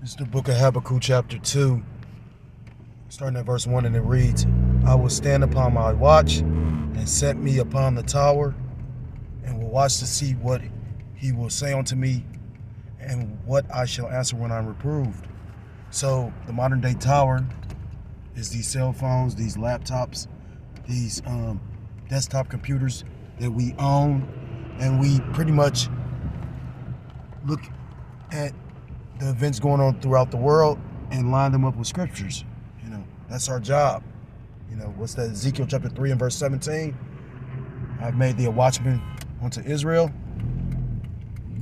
It's the book of Habakkuk chapter 2, starting at verse 1, and it reads, I will stand upon my watch and set me upon the tower, and will watch to see what he will say unto me, and what I shall answer when I'm reproved. So the modern day tower is these cell phones, these laptops, these desktop computers that we own, and we pretty much look at the events going on throughout the world and line them up with scriptures. That's our job. What's that? Ezekiel chapter 3 and verse 17. I've made thee a watchman unto Israel.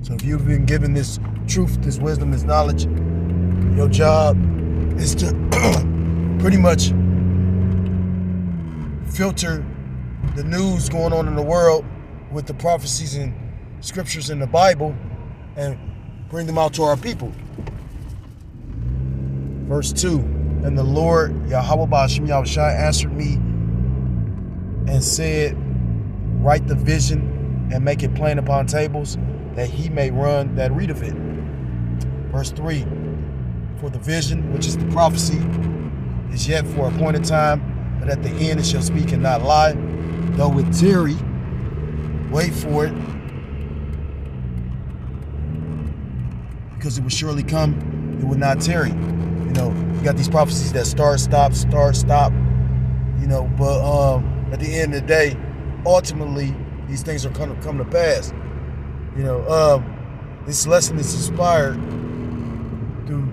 So if you've been given this truth, this wisdom, this knowledge, your job is to pretty much filter the news going on in the world with the prophecies and scriptures in the Bible and bring them out to our people. Verse 2, and the Lord Yahweh Ba'ashem Yahushai answered me and said, write the vision and make it plain upon tables, that he may run that readeth it. Verse 3, for the vision, which is the prophecy, is yet for appointed time, but at the end it shall speak and not lie. Though it tarry, wait for it, because it will surely come, it will not tarry. You got these prophecies that start, stop, but at the end of the day, ultimately, these things are going to come to pass. This lesson is inspired through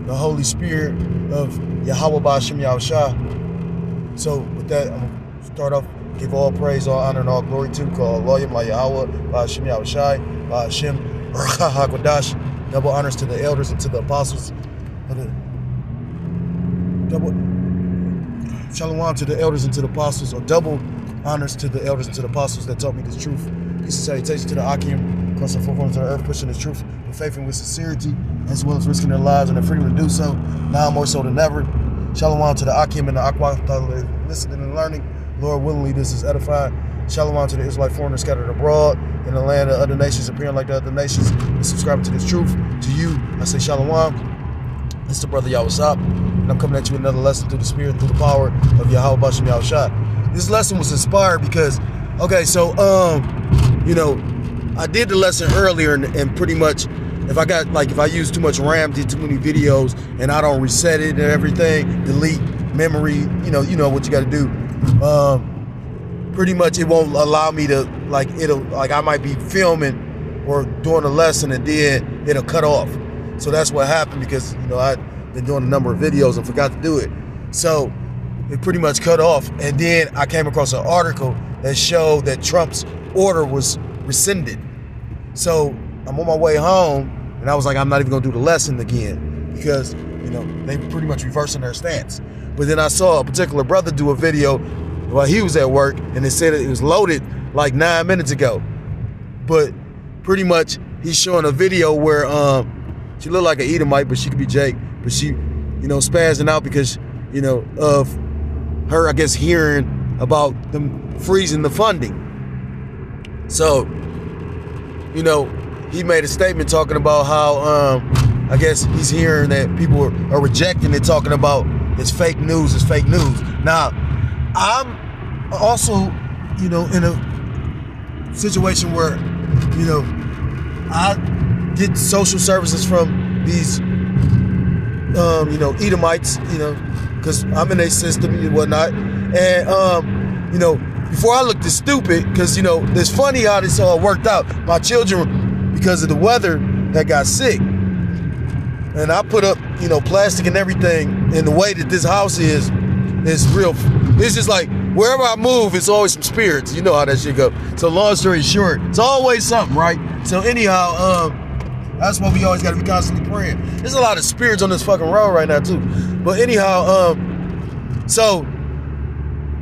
the Holy Spirit of Yahweh Ba'ashem Yahushua. So with that, I'm going to start off, give all praise, all honor, and all glory to Allah, Yahweh Ba'ashem Yahushai, Ba'ashem Ruach HaKodesh. Double honors to the elders and to the apostles. Shalom to the elders and to the apostles, or double honors to the elders and to the apostles that taught me this truth. Peace and salutation to the Akim, across the four corners of the earth, pushing this truth with faith and with sincerity, as well as risking their lives and their freedom to do so, now more so than ever. Shalom to the Akim and the Aqua, listening and learning. Lord willingly, this is edified. Shalom to the Israelite foreigners scattered abroad in the land of other nations, appearing like the other nations, and subscribing to this truth. To you, I say Shalom. It's the brother Yahweh, and I'm coming at you with another lesson through the Spirit, through the power of Yahweh Ba'ashem Yahushua. This lesson was inspired because, I did the lesson earlier, and pretty much, if I use too much RAM, did too many videos, and I don't reset it and everything, delete memory, you know what you got to do. Pretty much, it won't allow me to, I might be filming or doing a lesson, and then it'll cut off. So that's what happened, because I'd been doing a number of videos and forgot to do it. So it pretty much cut off. And then I came across an article that showed that Trump's order was rescinded. So I'm on my way home, and I was like, I'm not even gonna do the lesson again, because they pretty much reversing their stance. But then I saw a particular brother do a video while he was at work, and it said it was loaded like 9 minutes ago. But pretty much he's showing a video where she looked like an Edomite, but she could be Jake. But she, spazzing out because, of her, I guess, hearing about them freezing the funding. So, he made a statement talking about how, I guess he's hearing that people are rejecting it, talking about it's fake news, Now, I'm also, in a situation where, I get social services from these, Edomites, because I'm in a system and whatnot. And, before I looked this stupid, because, it's funny how this all worked out. My children, because of the weather, that got sick. And I put up, plastic and everything. And the way that this house is real. It's just like, wherever I move, it's always some spirits. You know how that shit go. So long story short, it's always something, right? So anyhow, that's why we always got to be constantly praying. There's a lot of spirits on this fucking road right now, too. But anyhow, so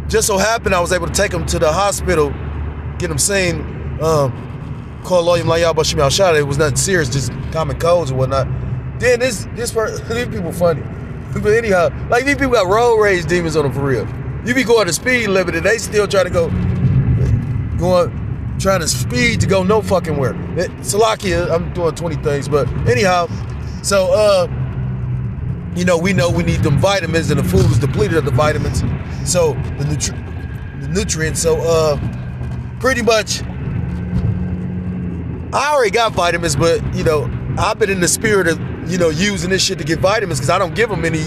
just so happened I was able to take them to the hospital, get them seen, call Loyam Layah Bashim Al Shada. It was nothing serious, just common colds and whatnot. Then these people funny. But anyhow, these people got road rage demons on them for real. You be going the speed limit and they still try to trying to speed to go no fucking where. Salakia, I'm doing 20 things, but anyhow, so we know we need them vitamins, and the food is depleted of the vitamins. So the nutrients. So pretty much, I already got vitamins, but I've been in the spirit of using this shit to get vitamins, because I don't give them any.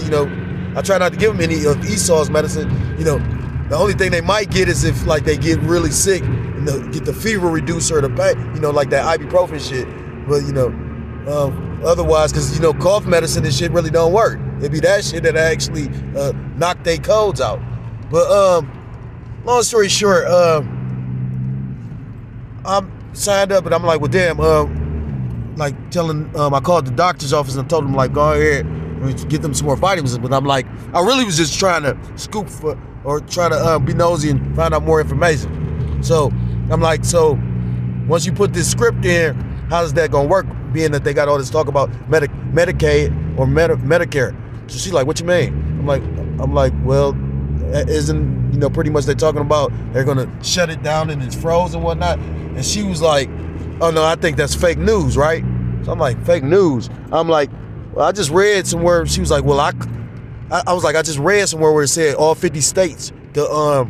I try not to give them any of Esau's medicine. The only thing they might get is if like they get really sick and get the fever reducer or the pain, like that ibuprofen shit. But otherwise, because cough medicine and shit really don't work. It'd be that shit that actually knock their colds out. But long story short, I'm signed up, and I'm like, well, damn. Like telling, I called the doctor's office and told them, like, go ahead and get them some more vitamins. But I'm like, I really was just trying to scoop for, or try to be nosy and find out more information. So I'm like, so once you put this script in, how is that gonna work? Being that they got all this talk about Medicaid or Medicare. So she's like, what you mean? I'm like, well, isn't pretty much they're talking about they're gonna shut it down and it's frozen and whatnot. And she was like, oh no, I think that's fake news, right? So I'm like, fake news? I'm like, well, I just read somewhere. She was like, well, I was like, I just read somewhere where it said all 50 states, pretty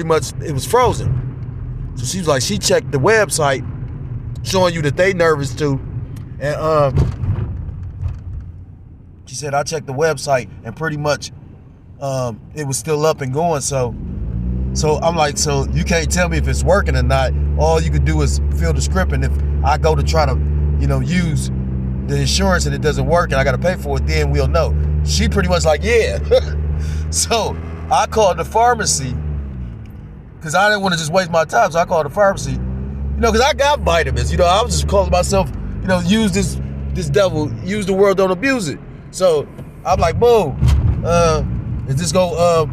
much it was frozen. So she was like, she checked the website showing you that they nervous too. And she said, I checked the website and pretty much it was still up and going. So I'm like, so you can't tell me if it's working or not. All you could do is fill the script, and if I go to try to, use the insurance and it doesn't work and I got to pay for it, then we'll know. She pretty much like, yeah. So I called the pharmacy because I didn't want to just waste my time. So I called the pharmacy, because I got vitamins. I was just calling myself, use this devil, use the word, don't abuse it. So I'm like, boom, is this go?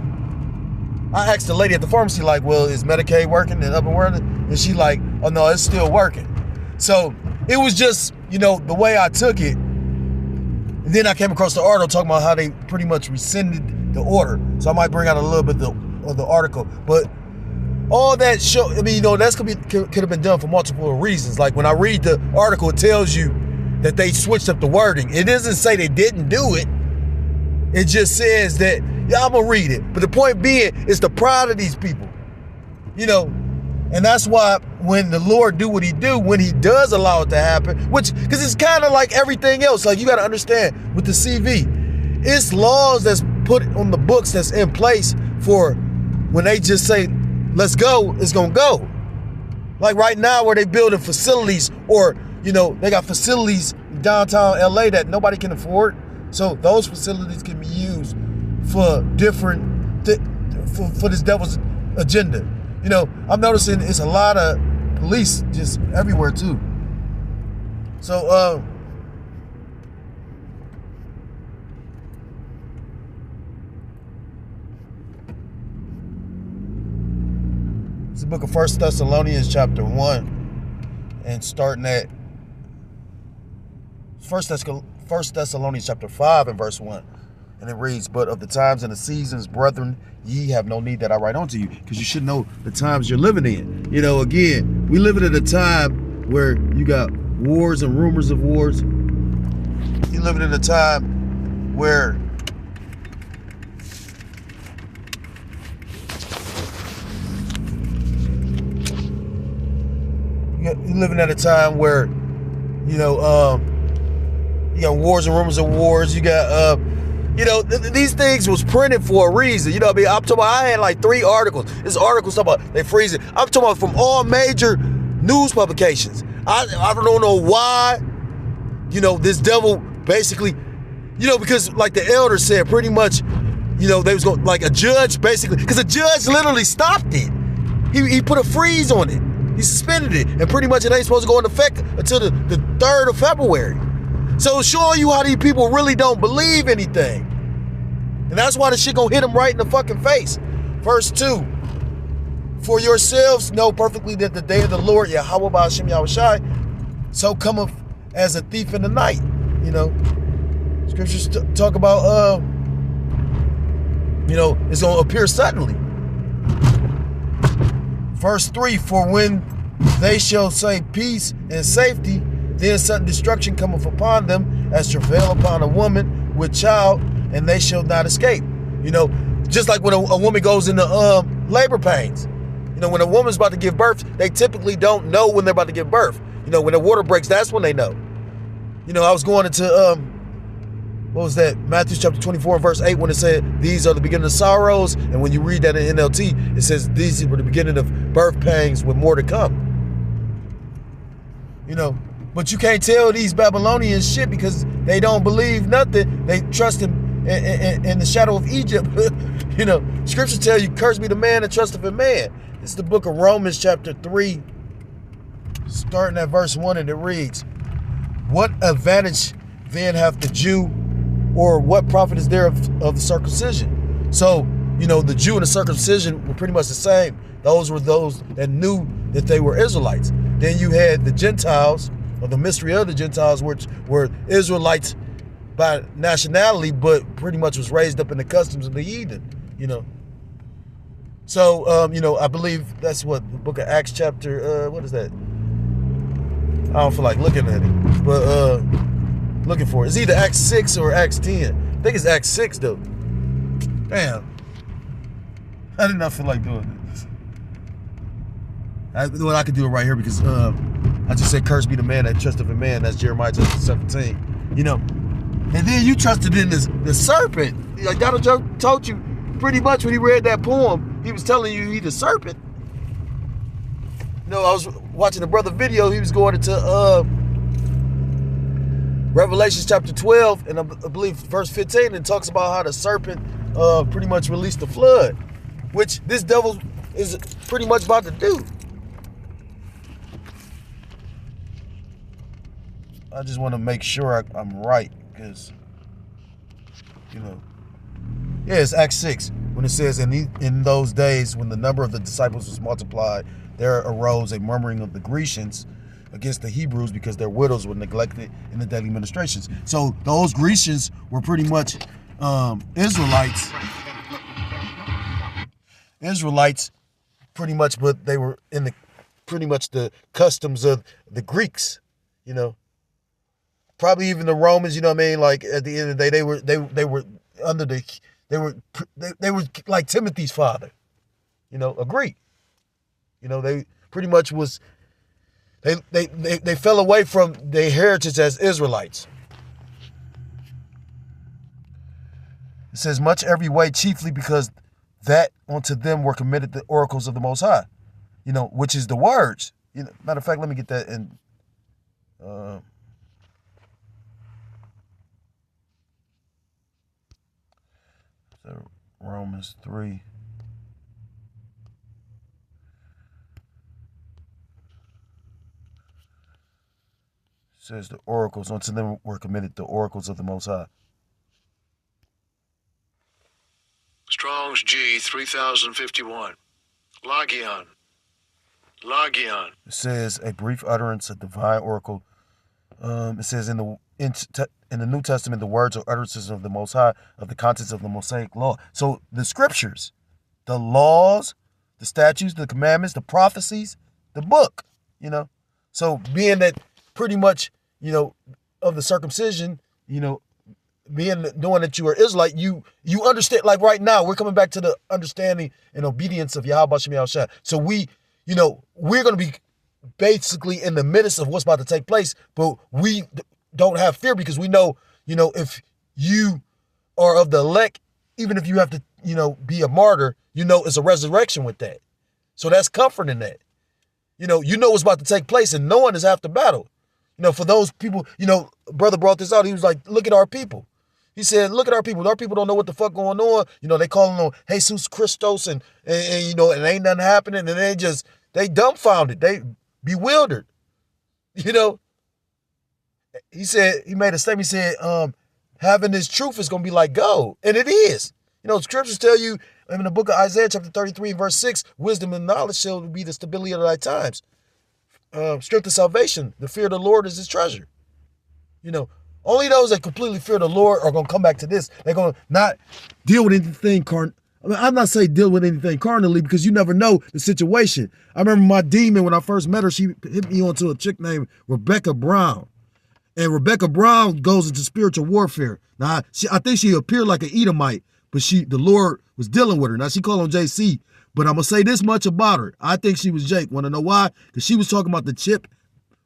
I asked the lady at the pharmacy, like, well, is Medicaid working and up and running? And she like, oh no, it's still working. So it was just, the way I took it. And then I came across the article talking about how they pretty much rescinded the order. So I might bring out a little bit of the article. But all that show, that's could have been done for multiple reasons. Like when I read the article, it tells you that they switched up the wording. It doesn't say they didn't do it. It just says that, I'm gonna read it. But the point being, it's the pride of these people. And that's why when the Lord do what he do, when he does allow it to happen, because it's kind of like everything else. Like you gotta understand with the CV, it's laws that's put on the books that's in place for when they just say, let's go, it's gonna go. Like right now where they building facilities or, they got facilities in downtown LA that nobody can afford. So those facilities can be used for different, for this devil's agenda. I'm noticing it's a lot of police just everywhere too. So, it's the book of 1 Thessalonians chapter 1 and starting at 1 Thessalonians chapter 5 and verse 1. And it reads, but of the times and the seasons, brethren, ye have no need that I write unto you, because you should know the times you're living in. Again, we living at a time where you got wars and rumors of wars. You're living in a time where you're living at a time where, you got wars and rumors of wars. You got, these things was printed for a reason. I'm talking about, I had like 3 articles. This article's talking about they freeze it. I'm talking about from all major news publications. I don't know why, this devil basically, because like the elder said, pretty much, they was going, like a judge basically, because a judge literally stopped it. He put a freeze on it. He suspended it. And pretty much it ain't supposed to go into effect until the 3rd of February. So showing you how these people really don't believe anything. And that's why the shit gonna hit them right in the fucking face. Verse 2. For yourselves know perfectly that the day of the Lord, Yahweh Ba'ashem Yahushai, so cometh as a thief in the night. Scriptures talk about, it's gonna appear suddenly. Verse 3, for when they shall say peace and safety, then sudden destruction cometh upon them, as travail upon a woman with child, and they shall not escape. You know, just like when a woman goes into labor pains. You know, when a woman's about to give birth, they typically don't know when they're about to give birth. You know, when the water breaks, that's when they know. You know, I was going into, what was that? Matthew chapter 24, verse 8, when it said, these are the beginning of sorrows. And when you read that in NLT, it says, these were the beginning of birth pangs with more to come. You know, but you can't tell these Babylonians shit because they don't believe nothing. They trust in the shadow of Egypt. You know, scripture tell you, cursed be the man that trusteth in man. It's the book of Romans chapter 3, starting at verse 1, and it reads, what advantage then hath the Jew, or what profit is there of the circumcision? So, you know, the Jew and the circumcision were pretty much the same. Those were those that knew that they were Israelites. Then you had the Gentiles, or the mystery of the Gentiles, which were Israelites by nationality, but pretty much was raised up in the customs of the heathen, you know. So, you know, I believe that's what the book of Acts chapter, what is that? I don't feel like looking at it, but looking for it. It's either Acts 6 or Acts 10. I think it's Acts 6, though. Damn. I did not feel like doing this. I could do it right here because I just said, cursed be the man that trusteth in man. That's Jeremiah chapter 17. You know, and then you trusted in the serpent. Like Donald Trump told you pretty much when he read that poem, he was telling you he's a serpent. You know, I was watching a brother video. He was going into Revelation chapter 12, and I believe verse 15, and talks about how the serpent pretty much released the flood, which this devil is pretty much about to do. I just want to make sure I'm right, because, you know, yeah, it's Acts 6, when it says, in those days when the number of the disciples was multiplied, there arose a murmuring of the Grecians against the Hebrews because their widows were neglected in the daily ministrations. So those Grecians were pretty much Israelites. Israelites, pretty much, but they were in the pretty much the customs of the Greeks, you know. Probably even the Romans, you know what I mean? Like at the end of the day, they were under they were like Timothy's father, you know, a Greek. You know, they pretty much was they fell away from their heritage as Israelites. It says, much every way, chiefly because that unto them were committed the oracles of the Most High, you know, which is the words. You know, matter of fact, let me get that in. So Romans 3. Says the oracles unto them were committed the oracles of the Most High. Strong's G 3051. Logion. It says a brief utterance, a divine oracle. It says in the New Testament, the words or utterances of the Most High, of the contents of the Mosaic law. So the scriptures, the laws, the statutes, the commandments, the prophecies, the book, you know. So being that pretty much, you know, of the circumcision, you know, knowing that you are Israelite, you understand, like right now, we're coming back to the understanding and obedience of Yahweh Shem Yahushua. So we, you know, we're going to be basically in the midst of what's about to take place, but we don't have fear because we know, you know, if you are of the elect, even if you have to, you know, be a martyr, you know, it's a resurrection with that. So that's comfort in that. You know what's about to take place, and no one is half the battle. You know, for those people, you know, brother brought this out. He was like, look at our people. He said, look at our people. Our people don't know what the fuck going on. You know, they calling on Jesus Christos and you know, and ain't nothing happening. And they dumbfounded. They bewildered. You know, he made a statement. He said, having this truth is going to be like gold. And it is. You know, scriptures tell you in the book of Isaiah chapter 33 verse 6, wisdom and knowledge shall be the stability of thy times. Strength of salvation. The fear of the Lord is his treasure. You know, only those that completely fear the Lord are going to come back to this. They're going to not deal with anything I'm not saying deal with anything carnally because you never know the situation. I remember my demon, when I first met her, she hit me onto a chick named Rebecca Brown. And Rebecca Brown goes into spiritual warfare. Now, I think she appeared like an Edomite, but the Lord was dealing with her. Now, she called on JC, but I'm going to say this much about her. I think she was Jake. Want to know why? Because she was talking about the chip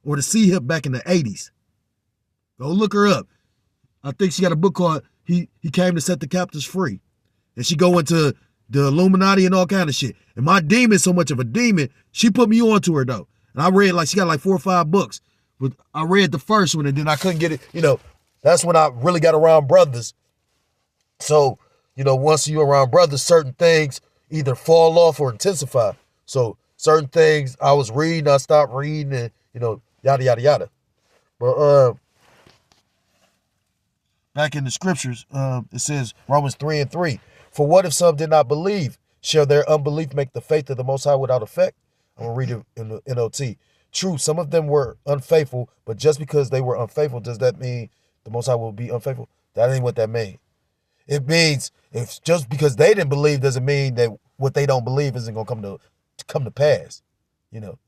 or the C-hip back in the 80s. Go look her up. I think she got a book called He Came to Set the Captives Free. And she go into the Illuminati and all kind of shit. And my demon, so much of a demon, she put me on to her, though. And I read, she got 4 or 5 books. But I read the first one, and then I couldn't get it. That's when I really got around brothers. So, once you're around brothers, certain things either fall off or intensify. So certain things I was reading, I stopped reading, and, yada, yada, yada. But back in the scriptures, it says, Romans 3:3, for what if some did not believe? Shall their unbelief make the faith of the Most High without effect? I'm going to read it in the NLT. True, some of them were unfaithful, but just because they were unfaithful, does that mean the Most High will be unfaithful? That ain't what that means. It means if just because they didn't believe doesn't mean that what they don't believe isn't going to come to pass. The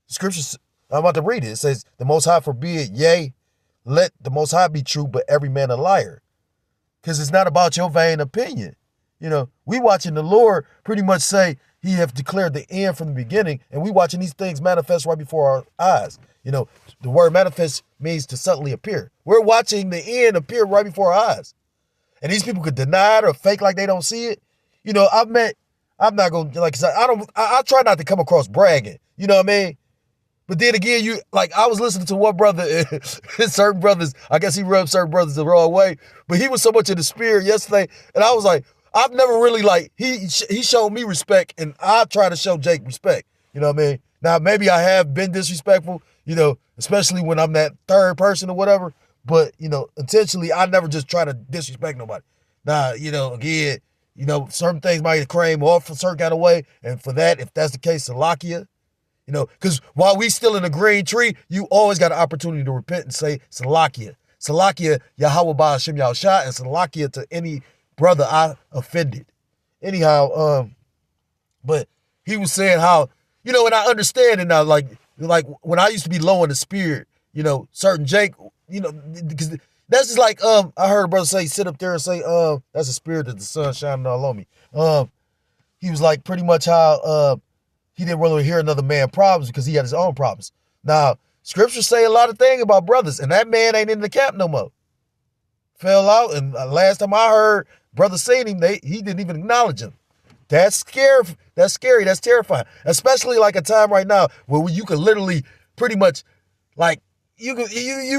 scriptures, I'm about to read it. It says, the Most High forbid, yea, let the Most High be true, but every man a liar. Because it's not about your vain opinion. We watching the Lord pretty much say, he have declared the end from the beginning, and we watching these things manifest right before our eyes. The word manifest means to suddenly appear. We're watching the end appear right before our eyes. And these people could deny it or fake like they don't see it. I'm not going to, I try not to come across bragging. You know what I mean? But then again, I was listening to one brother, certain brothers, I guess he rubbed certain brothers the wrong way, but he was so much in the spirit yesterday, and I was like, I've never really he showed me respect, and I try to show Jake respect. You know what I mean? Now, maybe I have been disrespectful, especially when I'm that third person or whatever, but, intentionally, I never just try to disrespect nobody. Now, again, certain things might claim off a certain kind of way, and for that, if that's the case, Salakia, because while we still in the green tree, you always got an opportunity to repent and say Salakia. Salakia, Yahweh Ba'ashem Yahushua, and Salakia to any brother I offended. Anyhow, but he was saying how, and I understand it now, like when I used to be low in the spirit, certain Jake, because that's just like, I heard a brother say, sit up there and say, that's the spirit of the sun shining all on me. He was like pretty much how, he didn't really hear another man's problems because he had his own problems. Now, scriptures say a lot of things about brothers, and that man ain't in the camp no more. Fell out, and last time I heard, brother seen him, he didn't even acknowledge him. That's scary. That's scary. That's terrifying. Especially like a time right now where you could literally pretty much you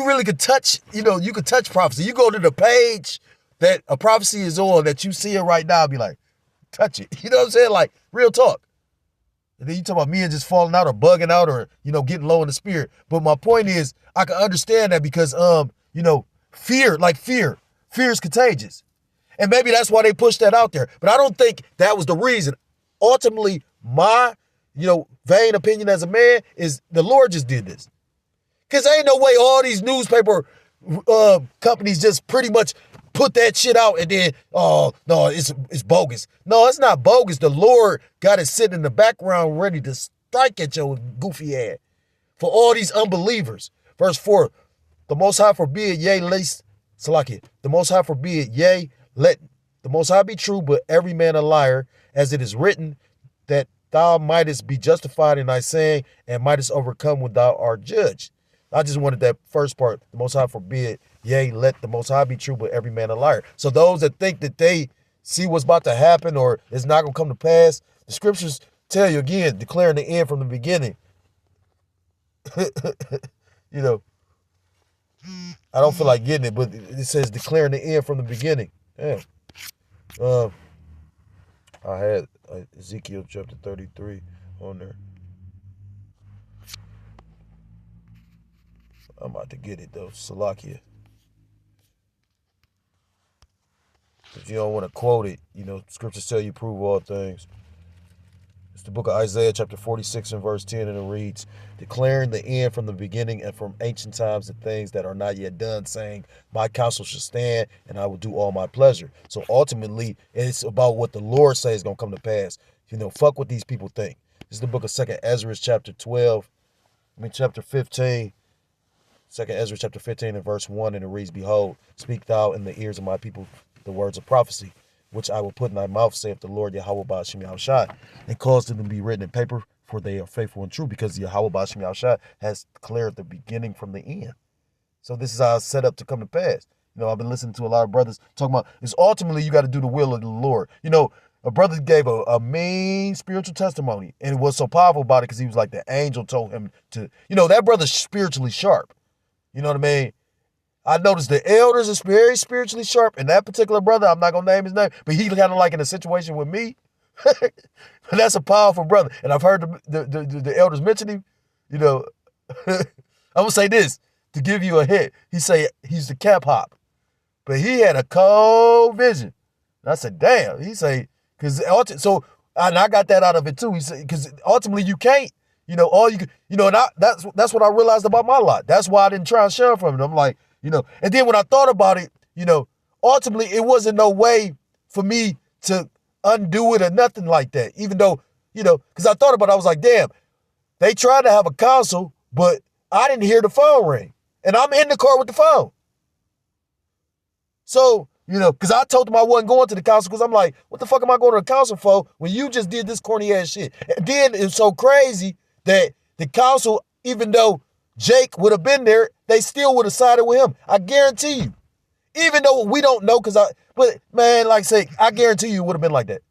really could touch, you could touch prophecy. You go to the page that a prophecy is on that you see it right now, be like, touch it. You know what I'm saying? Like, real talk. And then you talk about me and just falling out or bugging out or, getting low in the spirit. But my point is, I can understand that because, fear is contagious. And maybe that's why they pushed that out there. But I don't think that was the reason. Ultimately, my, vain opinion as a man is the Lord just did this. Because ain't no way all these newspaper companies just pretty much put that shit out and then, oh, no, it's bogus. No, it's not bogus. The Lord got it sitting in the background ready to strike at your goofy ass for all these unbelievers. Verse 4, the Most High forbid, yea, Salakia. The Most High forbid, yea, let the Most High be true, but every man a liar, as it is written, that thou mightest be justified in thy saying, and mightest overcome when thou art judged. I just wanted that first part, the Most High forbid, yea, let the Most High be true, but every man a liar. So those that think that they see what's about to happen or it's not going to come to pass, the scriptures tell you again, declaring the end from the beginning. I don't feel like getting it, but it says declaring the end from the beginning. Yeah. I had Ezekiel chapter 33 on there. I'm about to get it though. Salakia. If you don't want to quote it, scriptures tell you prove all things. It's the book of Isaiah chapter 46 and verse 10, and it reads, declaring the end from the beginning and from ancient times the things that are not yet done, saying, my counsel shall stand and I will do all my pleasure. So ultimately, it's about what the Lord says is going to come to pass. Fuck what these people think. This is the book of 2nd Ezra chapter 15. Second Ezra chapter 15 and verse 1, and it reads, Behold, speak thou in the ears of my people the words of prophecy, which I will put in thy mouth, saith the Lord Yahweh Ba'ashem Yahushua, and cause them to be written in paper, for they are faithful and true, because Yahweh Ba'ashem Yahushua has declared the beginning from the end. So this is how it's set up to come to pass. I've been listening to a lot of brothers talking about it's ultimately you got to do the will of the Lord. A brother gave a main spiritual testimony, and it was so powerful about it because he was like the angel told him to, that brother's spiritually sharp. You know what I mean? I noticed the elders is very spiritually sharp, and that particular brother, I'm not going to name his name, but he kind of like in a situation with me. That's a powerful brother. And I've heard the elders mention him. I'm going to say this to give you a hint. He say he's the cap hop, but he had a cold vision. And I said, damn. He say, and I got that out of it too. He said, because ultimately you can't, all you can, and that's what I realized about my lot. That's why I didn't try and share from it. I'm like, and then when I thought about it, ultimately it wasn't no way for me to undo it or nothing like that. Even though, because I thought about it, I was like, damn, they tried to have a council, but I didn't hear the phone ring. And I'm in the car with the phone. So, because I told them I wasn't going to the council because I'm like, what the fuck am I going to the council for when you just did this corny ass shit? And then it's so crazy that the council, even though Jake would have been there, they still would have sided with him. I guarantee you. Even though we don't know, but man, like I say, I guarantee you it would have been like that.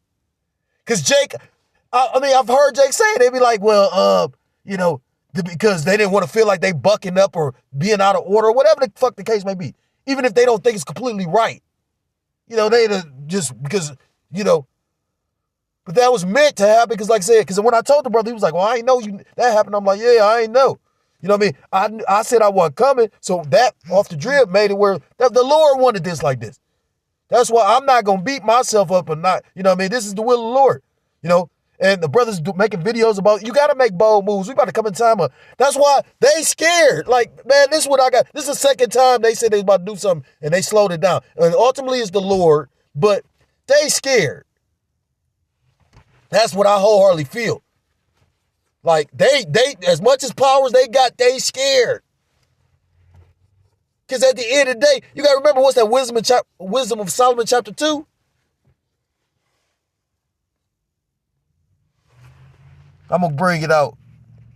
Because Jake, I've heard Jake say it. They be like, well, because they didn't want to feel like they bucking up or being out of order, or whatever the fuck the case may be. Even if they don't think it's completely right. They just because, but that was meant to happen because, like I said, because when I told the brother, he was like, well, I ain't know that happened. I'm like, yeah, I ain't know. You know what I mean? I said I wasn't coming, so that off the drip made it where the Lord wanted this like this. That's why I'm not going to beat myself up or not, this is the will of the Lord, and the brothers making videos about, you got to make bold moves. We about to come in time. That's why they scared. Like, man, this is what I got. This is the second time they said they was about to do something and they slowed it down. And ultimately it's the Lord, but they scared. That's what I wholeheartedly feel. Like they as much as powers they got, they scared. Because at the end of the day, you got to remember what's that Wisdom of Solomon chapter 2? I'm going to bring it out.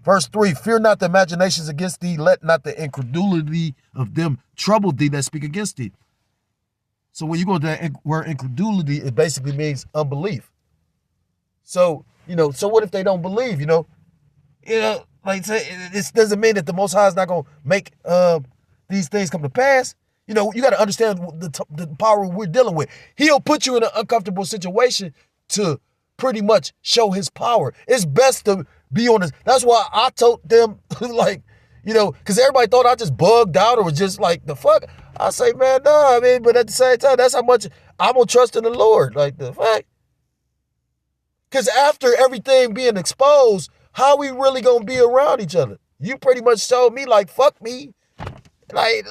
Verse 3, fear not the imaginations against thee, let not the incredulity of them trouble thee that speak against thee. So when you go to that word incredulity, it basically means unbelief. So, so what if they don't believe, like say, this doesn't mean that the Most High is not going to make these things come to pass. You got to understand the power we're dealing with. He'll put you in an uncomfortable situation to pretty much show his power. It's best to be on this. That's why I told them, like, because everybody thought I just bugged out or was just like, the fuck? I say, man, no, but at the same time, that's how much I'm going to trust in the Lord. Like, the fuck? Because after everything being exposed, how we really going to be around each other? You pretty much showed me, like, fuck me. Like,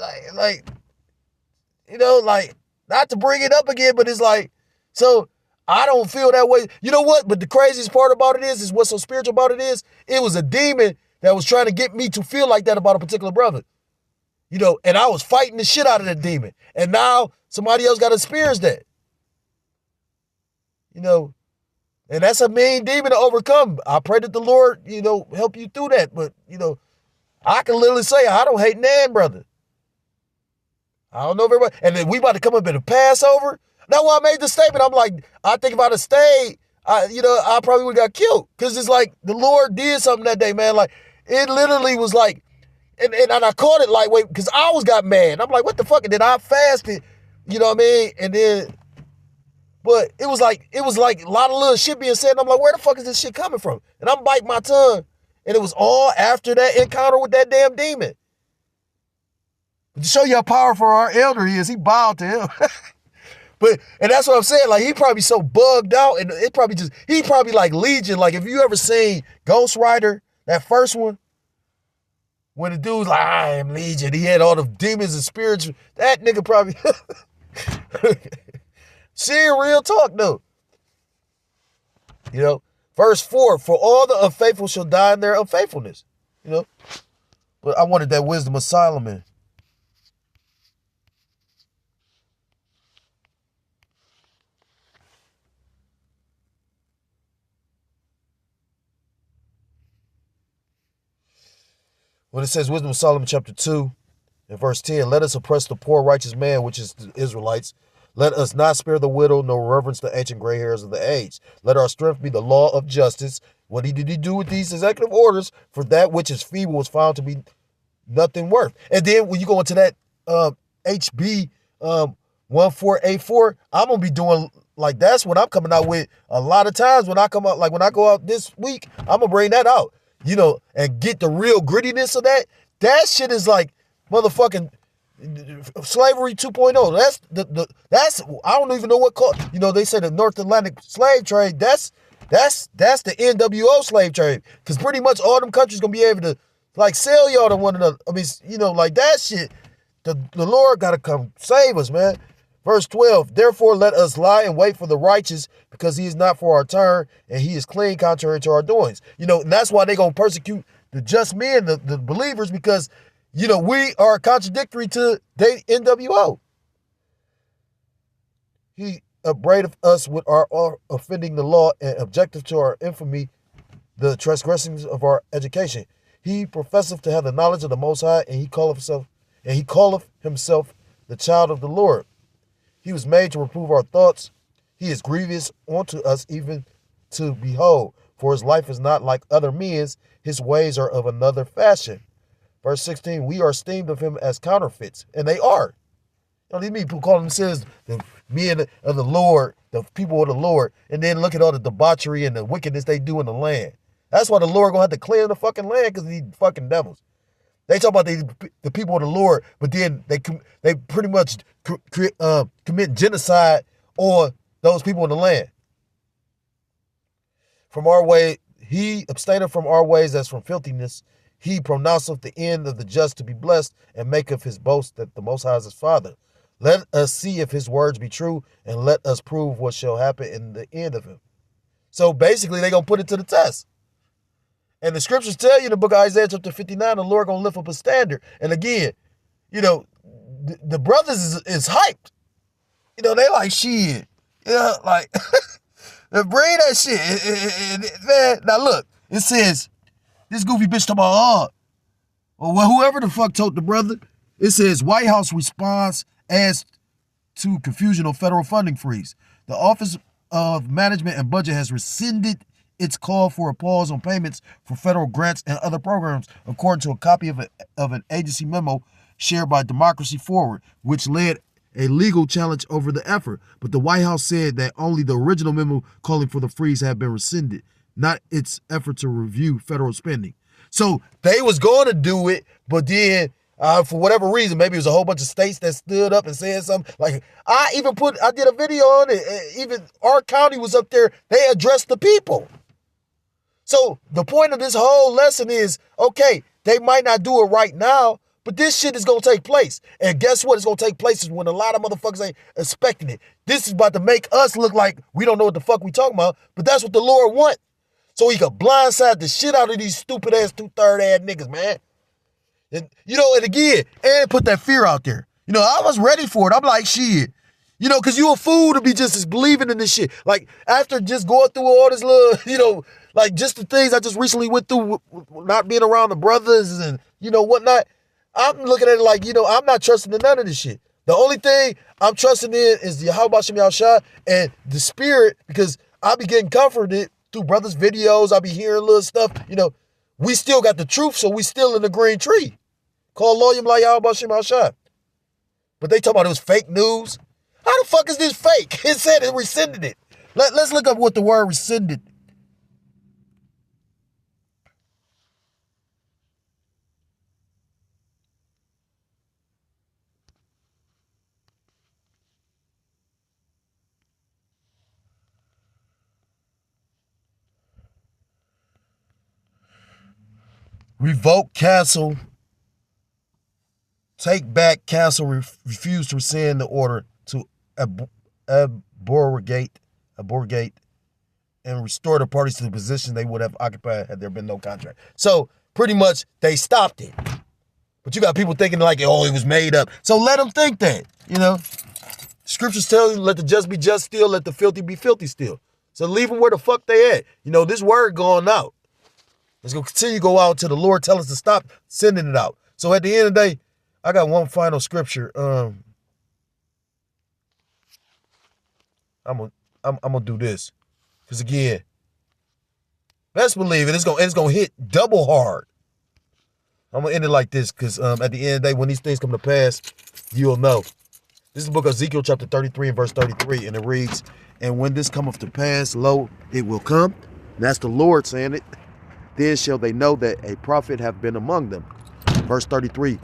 not to bring it up again, but it's like, so I don't feel that way. You know what? But the craziest part about it is what's so spiritual about it is, it was a demon that was trying to get me to feel like that about a particular brother. And I was fighting the shit out of that demon. And now somebody else got to experience that. And that's a mean demon to overcome. I pray that the Lord, help you through that. But, I can literally say I don't hate nan, brother. I don't know if everybody. And then we about to come up in a Passover. That's why I made the statement. I'm like, I think if I'd have stayed, I probably would have got killed. Because it's like the Lord did something that day, man. Like, it literally was like, and I caught it lightweight because I got mad. I'm like, what the fuck? And then I fasted, you know what I mean? And then, but it was like a lot of little shit being said. And I'm like, where the fuck is this shit coming from? And I'm biting my tongue. And it was all after that encounter with that damn demon. But to show you how powerful our elder is, he bowed to him. And that's what I'm saying. Like, he probably so bugged out, and he probably like Legion. Like, if you ever seen Ghost Rider, that first one, when the dude's like, I am Legion, he had all the demons and spirits. That nigga probably, seeing real talk though. Verse 4, for all the unfaithful shall die in their unfaithfulness. But But I wanted that wisdom of Solomon. When it says wisdom of Solomon chapter 2 and verse 10, let us oppress the poor righteous man, which is the Israelites. Let us not spare the widow, nor reverence the ancient gray hairs of the age. Let our strength be the law of justice. What did he do with these executive orders? For that which is feeble was found to be nothing worth. And then when you go into that HB 1484, I'm going to be doing, like, that's what I'm coming out with a lot of times when I come out, like when I go out this week, I'm going to bring that out, you know, and get the real grittiness of that. That shit is like motherfucking slavery 2.0. That's I don't even know what called, you know, they say the North Atlantic slave trade. That's the NWO slave trade, because pretty much all them countries gonna be able to like sell y'all to one another. I mean, you know, like that shit. The Lord gotta come save us, man. Verse 12, therefore let us lie and wait for the righteous, because he is not for our turn, and he is clean contrary to our doings. You know, and that's why they gonna persecute the just men, the believers, because, you know, we are contradictory to the NWO. He upbraideth us with our offending the law, and objective to our infamy, the transgressions of our education. He professeth to have the knowledge of the Most High, and he calleth himself the child of the Lord. He was made to reprove our thoughts. He is grievous unto us, even to behold. For his life is not like other men's, his ways are of another fashion. Verse 16, we are esteemed of him as counterfeits, and they are. You know, these people call themselves the men of the Lord, the people of the Lord, and then look at all the debauchery and the wickedness they do in the land. That's why the Lord gonna have to clear the fucking land, because of these fucking devils. They talk about the people of the Lord, but then they pretty much commit genocide on those people in the land. From our way, he abstaineth from our ways as from filthiness. He pronounceth the end of the just to be blessed, and maketh his boast that the Most High is his Father. Let us see if his words be true, and let us prove what shall happen in the end of him. So basically, they're going to put it to the test. And the scriptures tell you in the book of Isaiah chapter 59, the Lord going to lift up a standard. And again, you know, the brothers is hyped. You know, they like, shit. You know, like, bring that shit. Man, now look, it says, this goofy bitch talking about, well, whoever the fuck told the brother, it says, White House response as to confusion on federal funding freeze. The Office of Management and Budget has rescinded its call for a pause on payments for federal grants and other programs, according to a copy of an agency memo shared by Democracy Forward, which led a legal challenge over the effort. But the White House said that only the original memo calling for the freeze had been rescinded, not its effort to review federal spending. So they was going to do it, but then for whatever reason, maybe it was a whole bunch of states that stood up and said something. Like, I did a video on it. Even our county was up there. They addressed the people. So the point of this whole lesson is, okay, they might not do it right now, but this shit is going to take place. And guess what? It's going to take place is when a lot of motherfuckers ain't expecting it. This is about to make us look like we don't know what the fuck we talking about, but that's what the Lord want. So he could blindside the shit out of these stupid ass 2/3 ass niggas, man. And, you know, and again, and put that fear out there. You know, I was ready for it. I'm like, shit. You know, because you a fool to be just believing in this shit. Like, after just going through all this little, you know, like just the things I just recently went through, not being around the brothers and, you know, whatnot, I'm looking at it like, you know, I'm not trusting in none of this shit. The only thing I'm trusting in is the Yahweh Shem Yahushua and the spirit, because I be getting comforted through brothers' videos. I be hearing little stuff. You know, we still got the truth, so we still in the green tree. Call Loyam La Yahweh Shem Yahushua. But they talk about it was fake news. How the fuck is this fake? It said it rescinded it. Let's look up what the word rescinded. Revoke, cancel, take back, cancel, refuse to rescind the order, to abrogate, and restore the parties to the position they would have occupied had there been no contract. So pretty much they stopped it. But you got people thinking like, oh, it was made up. So let them think that, you know. Scriptures tell you, let the just be just still, let the filthy be filthy still. So leave them where the fuck they at. You know, this word going out. It's going to continue to go out till the Lord tell us to stop sending it out. So at the end of the day, I got one final scripture. I'm gonna do this. Because again, best believe it, it's gonna hit double hard. I'm gonna end it like this, because at the end of the day, when these things come to pass, you'll know. This is the book of Ezekiel chapter 33 and verse 33, and it reads, and when this cometh to pass, lo, it will come. And that's the Lord saying it. Then shall they know that a prophet hath been among them. Verse 33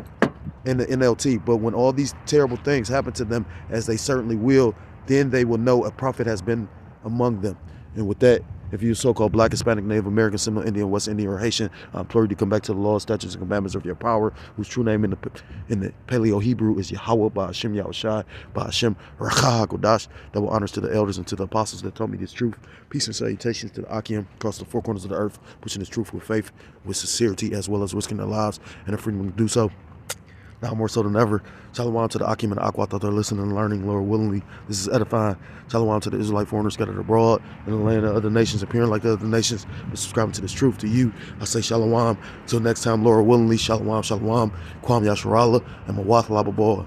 in the NLT. But when all these terrible things happen to them, as they certainly will, then they will know a prophet has been among them. And with that, if you're so-called Black, Hispanic, Native American, Seminole Indian, West Indian, or Haitian, I implore you to come back to the laws, statutes, and commandments of your power, whose true name in the Paleo-Hebrew is Yahweh, Ba'ashem Yahushai, Ba'ashem Rakah HaKodash. Double honors to the elders and to the apostles that taught me this truth. Peace and salutations to the Akim across the four corners of the earth, pushing this truth with faith, with sincerity, as well as risking their lives and the freedom to do so. Now more so than ever, shalom to the Akim and the Aqua that they're listening and learning, Lord willingly. This is edifying. Shalom to the Israelite foreigners scattered abroad in the land of other nations, appearing like other nations, but subscribing to this truth. To you, I say shalom. Till next time, Lord willingly, shalom, shalom, Kwam Yasharallah, and Mawath Lababah.